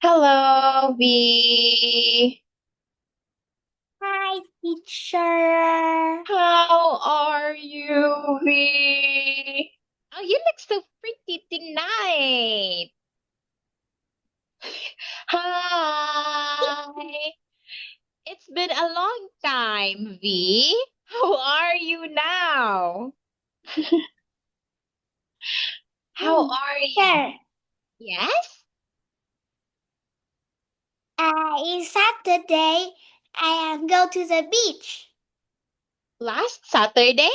Hello, V. Hi, teacher. How are you, V? Oh, you look so pretty tonight. Hi. It's been a long time, V. How are you now? How Hmm. are you? Sure. Yes? It's Saturday. I am go to the beach. Last Saturday?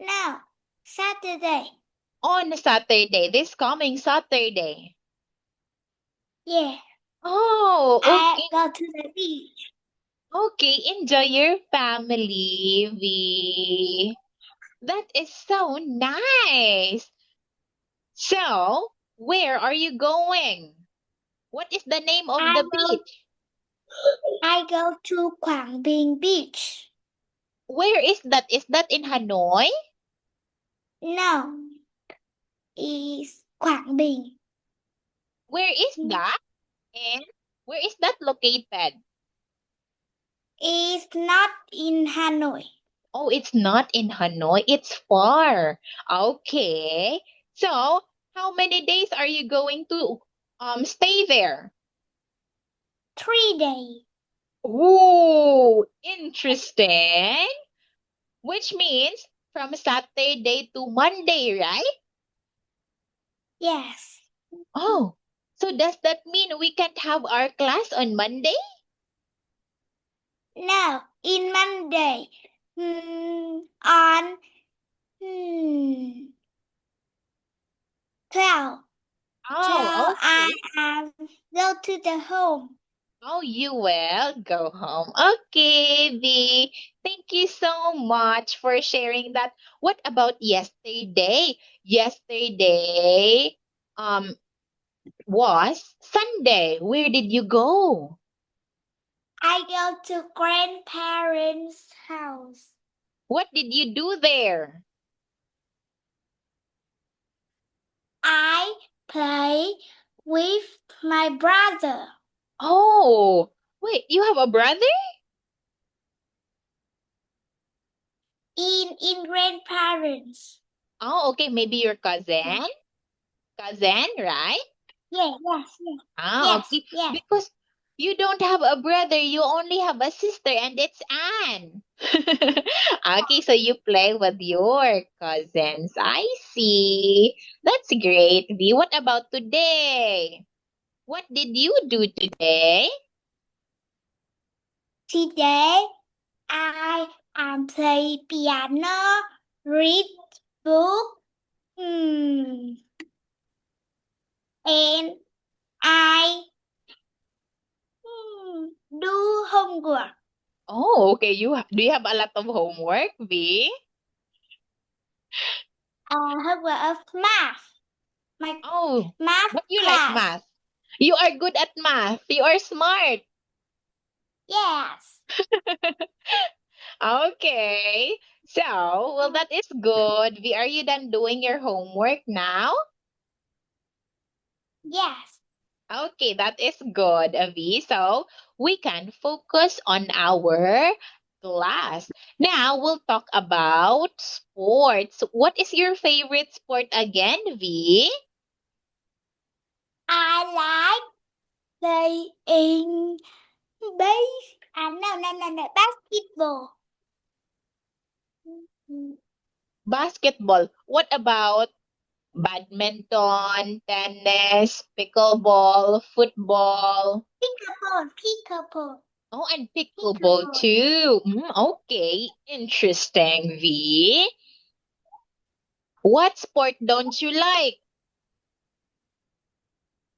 No, Saturday. On Saturday, this coming Saturday. Yeah, Oh, I okay. go to the beach. Okay, enjoy your family, V. That is so nice. So, where are you going? What is the name of I the go. beach? I go to Quảng Bình Beach. Where is that? Is that in Hanoi? No, it's Quảng Bình. Where is that? And where is that located? It's not in Hanoi. Oh, it's not in Hanoi. It's far. Okay. So, how many days are you going to stay there? 3 days. Ooh, interesting. Which means from Saturday to Monday, right? Yes. Oh, so does that mean we can't have our class on Monday? No, in Monday. On 12. So Oh, I okay. go to the home. Oh, you will go home. Okay, V. Thank you so much for sharing that. What about yesterday? Yesterday was Sunday. Where did you go? I go to grandparents' house. What did you do there? I play with my brother Oh, wait, you have a brother? in grandparents. Oh, okay, maybe your Yeah, cousin? Cousin, right? yes, Ah, yes, okay. yes. Because you don't have a brother, you only have a sister, and it's Anne. Okay, so you play with your cousins. I see. That's great, V. What about today? What did you do today? Today I am play piano, read book, and I do homework. Oh, okay. Do you have a lot of homework, V? Homework of math. My Oh, math but you like class. math. You are good at math. You are smart. Yes, Okay. So, well, that is good. V, are you done doing your homework now? yes. Okay, that is good, V. So, we can focus on our class. Now, we'll talk about sports. What is your favorite sport again, V? I like playing base. No, basketball. Basketball. What about badminton, tennis, pickleball, football? Pickleball. Oh, and pickleball Pickleball. too. Okay, interesting, V. What sport don't you like?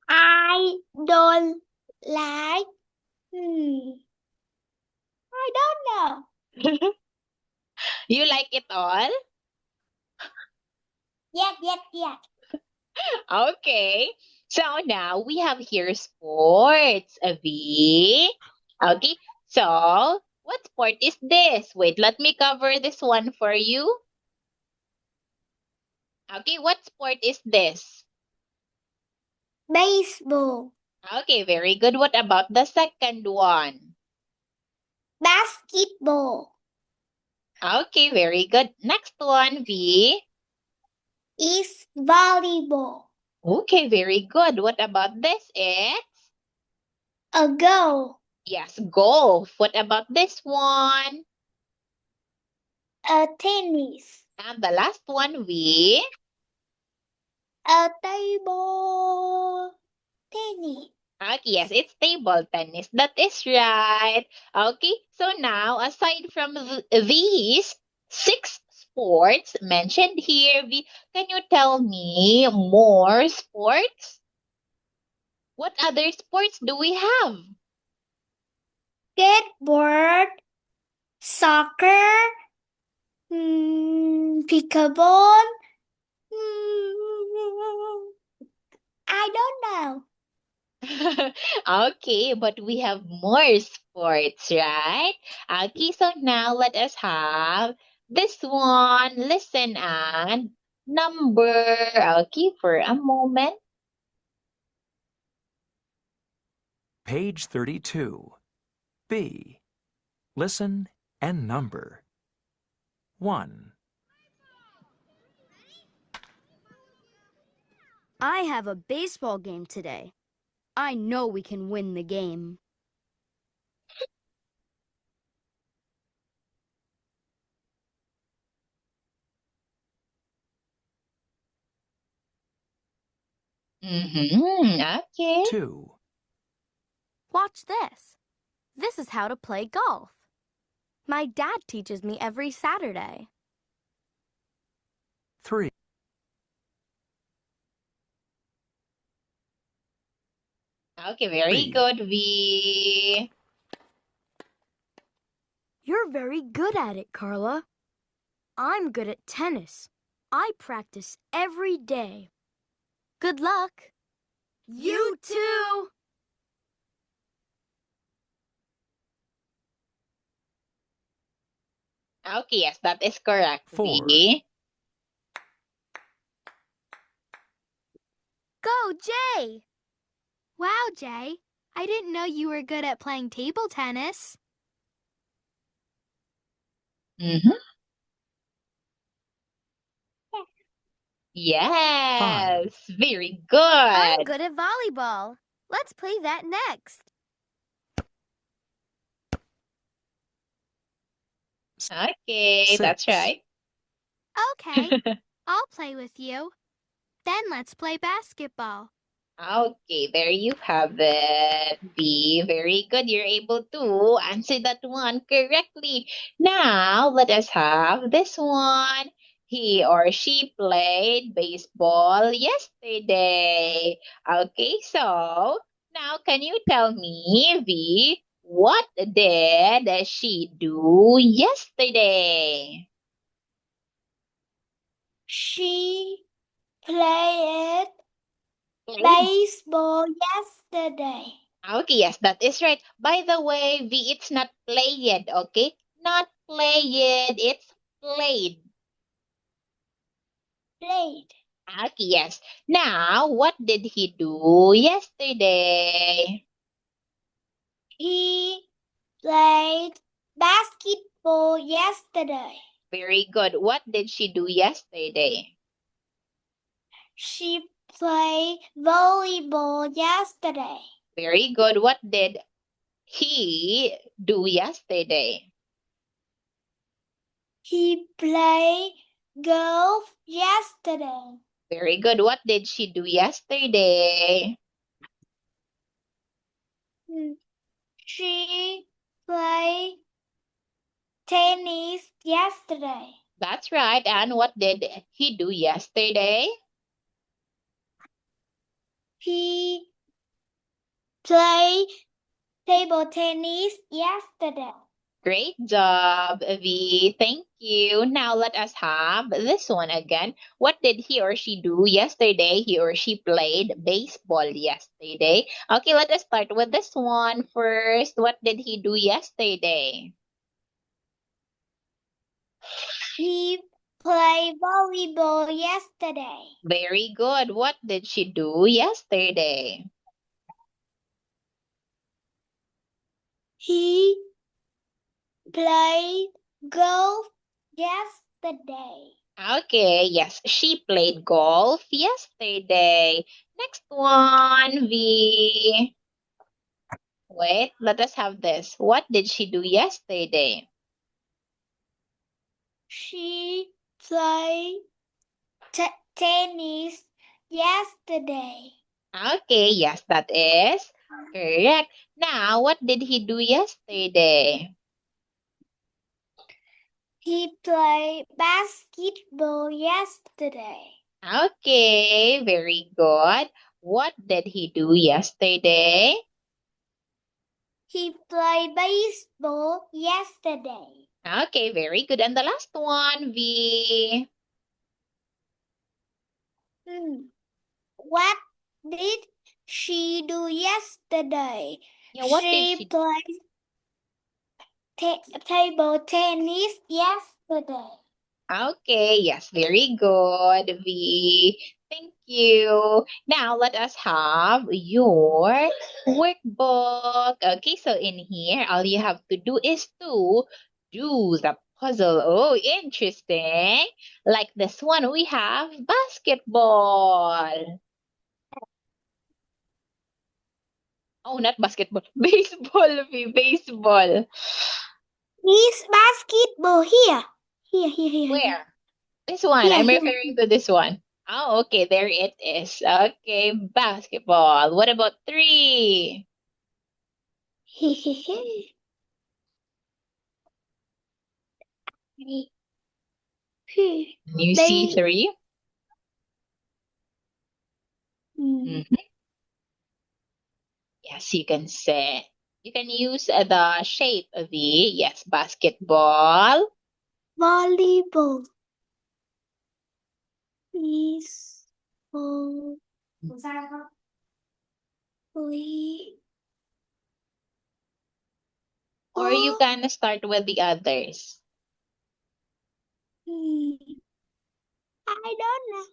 I don't like. Hmm. I don't know. You like it all? Yes. Okay. So now we have here sports, V. Okay. So, what sport is this? Wait, let me cover this one for you. Okay, what sport is this? Baseball. Okay, very good. What about the second one? Basketball. Okay, very good. Next one, V. Is volleyball. Okay, very good. What about this? It's A goal. yes, golf. What about this one? A tennis. And the last one, V. A table tennis. Okay, yes, it's table tennis. That is right. Okay, so now aside from these six sports mentioned here, can you tell me more sports? What other sports do we have? Skateboard. Soccer. Pickleball. I don't know. Okay, but we have more sports, right? Okay, so now let us have this one. Listen and number. Okay, for a moment. Page 32. B. Listen and number. 1, I have a baseball game today. I know we can win the game. Okay. 2, Watch this. This is how to play golf. My dad teaches me every Saturday. 3, Okay, very Three. good, V. You're very good at it, Carla. I'm good at tennis. I practice every day. Good luck. You too. Okay, yes, that is correct, 4, V. Go, Jay. Wow, Jay. I didn't know you were good at playing table tennis. Mm-hmm. Yes, very I'm good. good at volleyball. Let's play that next. Okay, that's 6, right. Okay, I'll play with you. Then let's play basketball. Okay, there you have it. B, very good. You're able to answer that one correctly. Now, let us have this one. He or she played baseball yesterday. Okay, so now can you tell me, V, what did she do yesterday? She played Played. baseball yesterday. Okay, yes, that is right. By the way, V, it's not played, okay? Not played, it's played. Played. Okay, yes. Now, what did he do yesterday? He played basketball yesterday. Very good. What did she do yesterday? She played volleyball yesterday. Very good. What did he do yesterday? He played golf yesterday. Very good. What did she do yesterday? She played tennis yesterday. That's right. And what did he do yesterday? He played table tennis yesterday. Great job, V. Thank you. Now let us have this one again. What did he or she do yesterday? He or she played baseball yesterday. Okay, let us start with this one first. What did he do yesterday? He played volleyball yesterday. Very good. What did she do yesterday? He played golf yesterday. Okay, yes, she played golf yesterday. Next one, V. Wait, let us have this. What did she do yesterday? She played tennis yesterday. Okay, yes, that is correct. Now, what did he do yesterday? He played basketball yesterday. Okay, very good. What did he do yesterday? He played baseball yesterday. Okay, very good. And the last one, V. What did she do yesterday? Yeah, what did She she do? played table tennis yesterday. Okay, yes, very good, V. Thank you. Now let us have your workbook. Okay, so in here, all you have to do is to do the puzzle. Oh, interesting. Like this one, we have basketball. Oh, not basketball. Baseball, V, baseball. Is basketball here? Here. Where? This one. Here, I'm here. referring to this one. Oh, okay. There it is. Okay, basketball. What about three? You see They, three? Mhm. Yes, you can say. You can use the shape of V. Yes, basketball. volleyball. Baseball. Or you can start with the others. I don't know.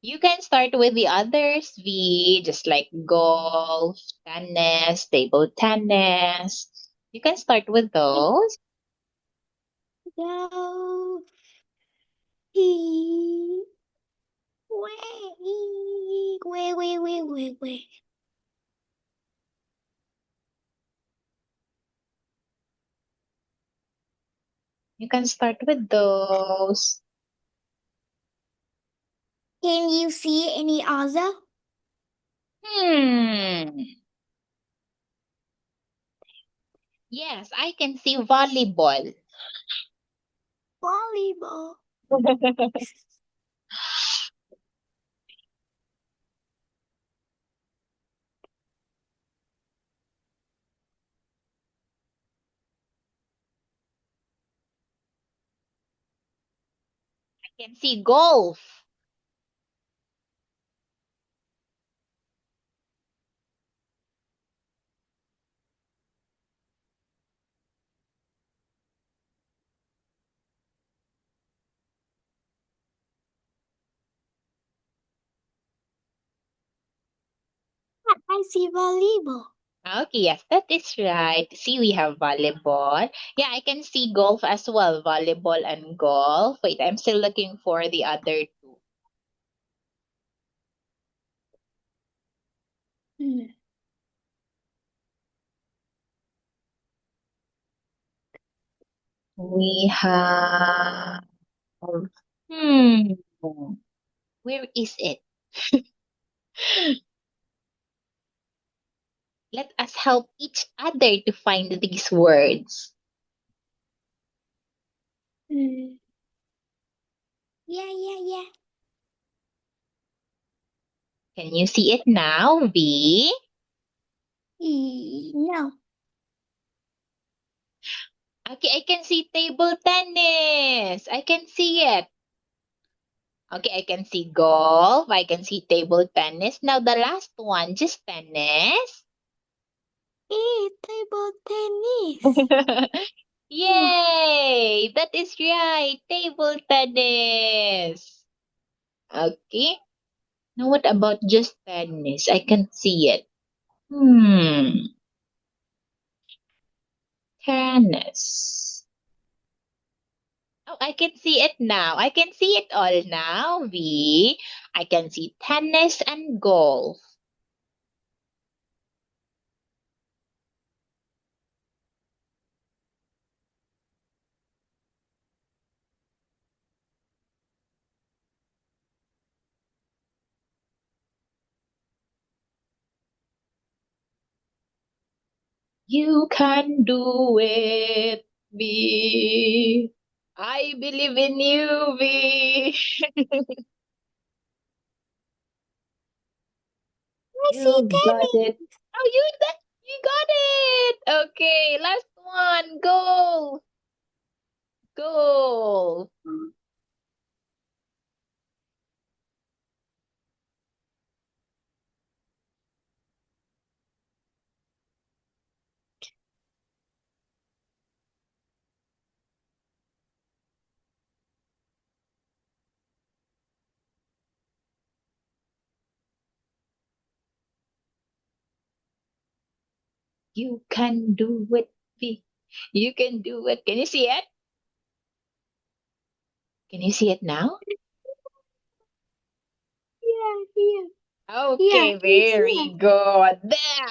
You can start with the others, V, just like golf, tennis, table tennis. You can start with those. Go. He. Wait. You can start with those. Can you see any other? Yes, I can see volleyball. Volleyball. I can see golf. I see volleyball. Okay, yes, that is right. See, we have volleyball. Yeah, I can see golf as well. Volleyball and golf. Wait, I'm still looking for the other two. We have. Hmm. Where is it? Let us help each other to find these words. Yeah. Can you see it now, V? No. Okay, I can see table tennis. I can see it. Okay, I can see golf. I can see table tennis. Now the last one, just tennis. Table tennis. Yay! That is right. Table tennis. Okay. Now what about just tennis? I can see it. Tennis. Oh, I can see it now. I can see it all now, V. I can see tennis and golf. You can do it, V. I believe in you, V. I see You got tennis. it. Oh, you got it. Okay, last one. Go. Go. You can do it, V. You can do it. Can you see it? Can you see it now? Yeah. Okay, It's very good. There.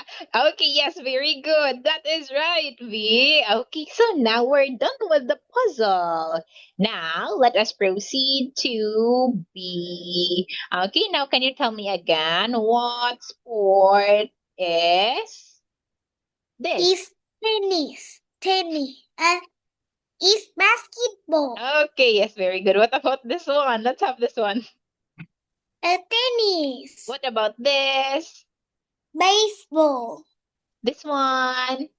Okay, yes, very good. That is right, V. Okay, so now we're done with the puzzle. Now let us proceed to B. Okay, now can you tell me again what sport is this? It's tennis. Tennis. It's basketball. Okay, yes, very good. What about this one? Let's have this one. Tennis. What about this? Baseball. This one.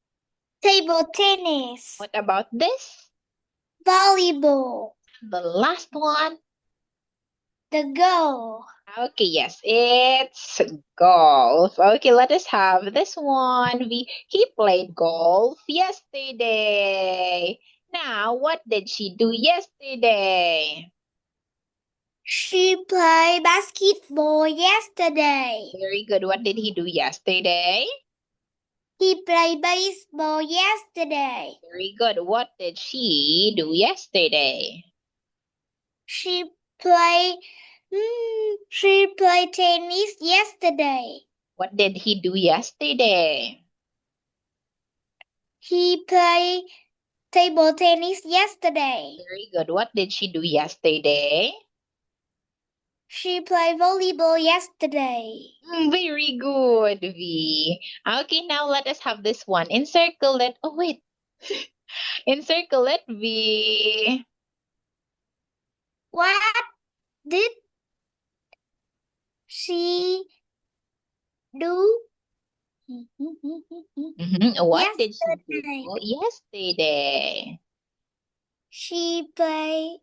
Table tennis. What about this? Volleyball. The last one. The goal. Okay, yes, it's golf. Okay, let us have this one. He played golf yesterday. Now, what did she do yesterday? She played basketball yesterday. Very good. What did he do yesterday? He played baseball yesterday. Very good. What did she do yesterday? She played she played tennis yesterday. What did he do yesterday? He played table tennis yesterday. Very good. What did she do yesterday? She played volleyball yesterday. Very good, V. Okay, now let us have this one. Encircle it. Oh, wait. Encircle it, V. What did she do What did she do yesterday? yesterday? She played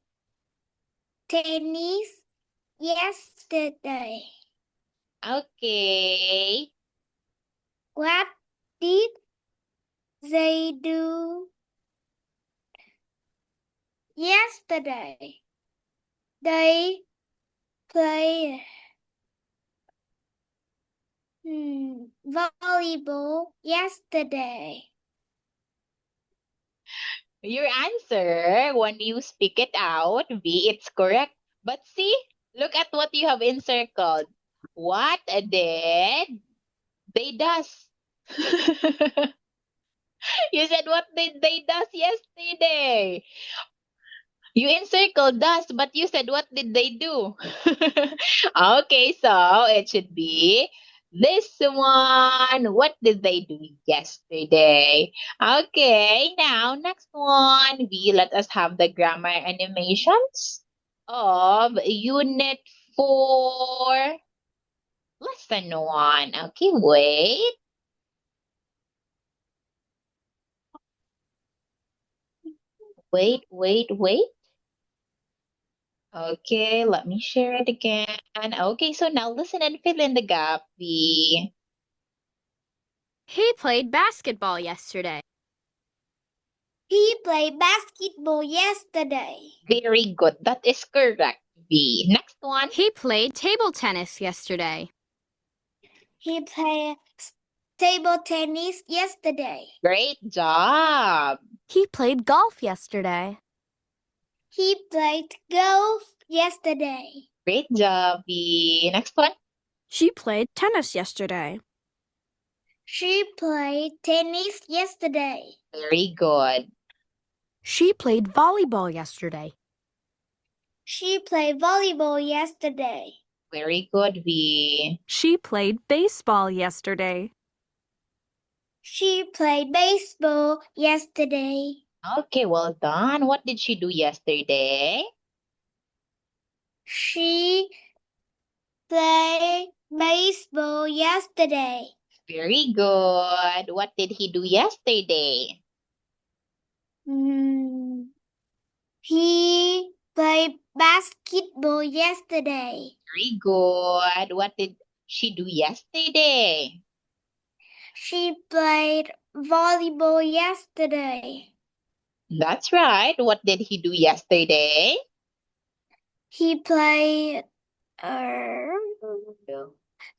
tennis yesterday. Okay. What did they do yesterday? They played volleyball yesterday. Your answer, when you speak it out, V, it's correct. But see, look at what you have encircled. What did they does? You said what did they does yesterday? You encircled does, but you said what did they do? Okay, so it should be this one. What did they do yesterday? Okay, now next one. Let us have the grammar animations of Unit 4, Lesson 1. Okay, wait. Wait. Okay, let me share it again. Okay, so now listen and fill in the gap, V. He played basketball yesterday. He played basketball yesterday. Very good. That is correct, V. Next one. He played table tennis yesterday. He played table tennis yesterday. Great job. He played golf yesterday. He played golf yesterday. Great job, V. Next one. She played tennis yesterday. She played tennis yesterday. Very good. She played volleyball yesterday. She played volleyball yesterday. Very good, V. She played baseball yesterday. She played baseball yesterday. Okay, well done. What did she do yesterday? She played baseball yesterday. Very good. What did he do yesterday? He played basketball yesterday. Very good. What did she do yesterday? She played volleyball yesterday. That's right. What did he do yesterday? He played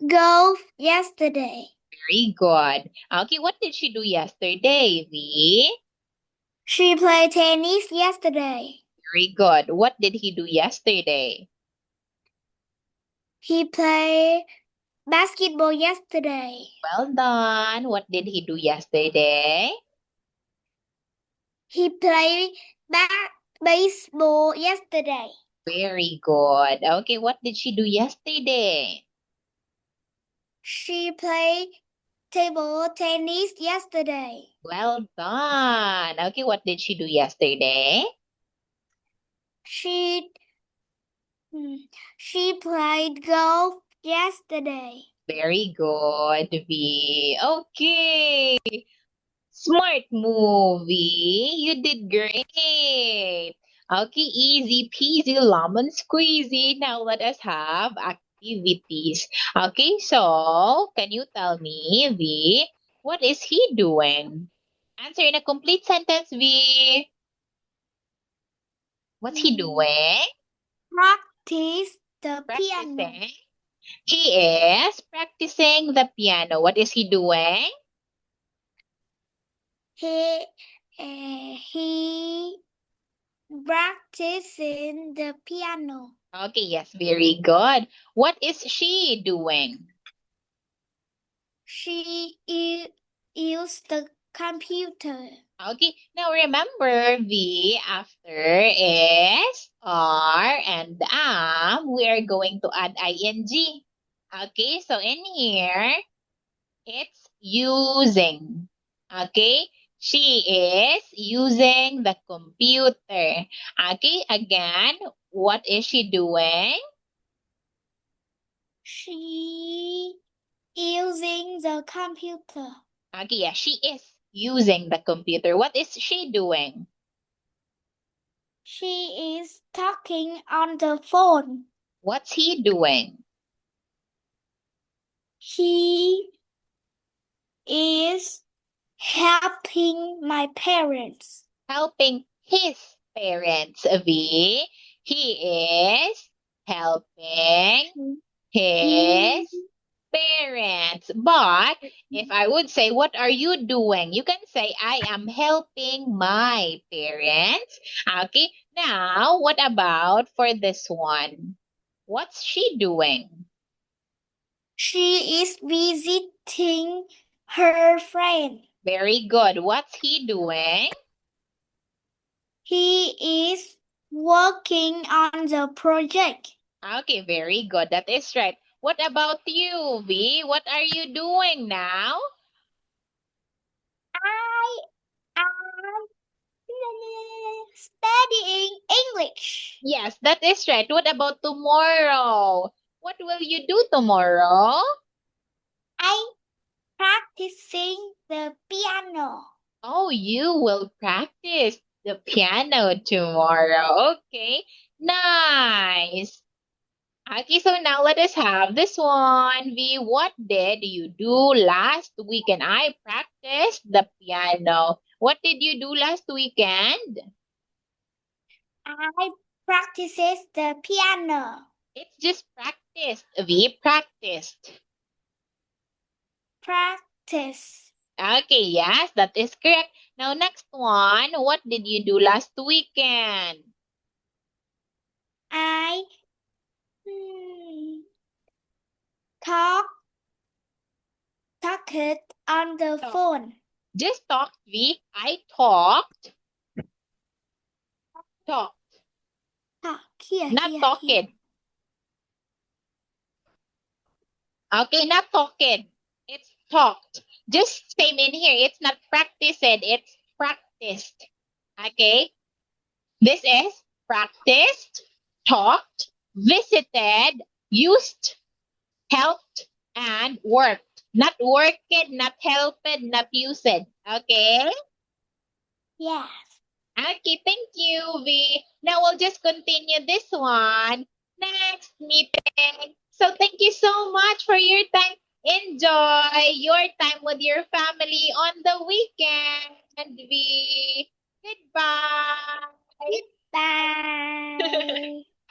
golf yesterday. Very good. Okay, what did she do yesterday, V? She played tennis yesterday. Very good. What did he do yesterday? He played basketball yesterday. Well done. What did he do yesterday? He played baseball yesterday. Very good. Okay, what did she do yesterday? She played table tennis yesterday. Well done. Okay, what did she do yesterday? She played golf yesterday. Very good, V. Okay. Smart movie. You did great. Okay, easy peasy lemon squeezy. Now let us have activities. Okay, so can you tell me, V, what is he doing? Answer in a complete sentence, V. What's he doing? Practice the piano. Practicing. He is practicing the piano. What is he doing? He practicing the piano. Okay, yes, very good. What is she doing? She used the computer. Okay, now remember V after is are and we are going to add ing. Okay, so in here, it's using. Okay, she is using the computer. Okay, again, what is she doing? She using the computer. Okay, yeah, she is using the computer. What is she doing? She is talking on the phone. What's he doing? He is helping my parents. Helping his parents, V. He is helping his parents. But if I would say, what are you doing? You can say, I am helping my parents. Okay, now what about for this one? What's she doing? She is visiting her friend. Very good. What's he doing? He is working on the project. Okay, very good. That is right. What about you, V? What are you doing now? I am studying English. Yes, that is right. What about tomorrow? What will you do tomorrow? I practicing the piano. Oh, you will practice the piano tomorrow. Okay. Nice. Okay, so now let us have this one. V, what did you do last weekend? I practiced the piano. What did you do last weekend? I practices the piano. It's just practiced. V, practiced. Practice. Okay, yes, that is correct. Now, next one. What did you do last weekend? I talked on the Talk. phone. Just talked, V. I talked. Talk. Talk here, Not here, talking. here. Okay, not talking. It's talked. Just same in here. It's not practiced. It's practiced. Okay. This is practiced, talked, visited, used, helped, and worked. Not worked, not helped, not used. Okay. Yes. Okay, thank you, V. Now we'll just continue this one. Next meeting. So thank you so much for your time. Enjoy your time with your family on the weekend, V. Goodbye. Bye.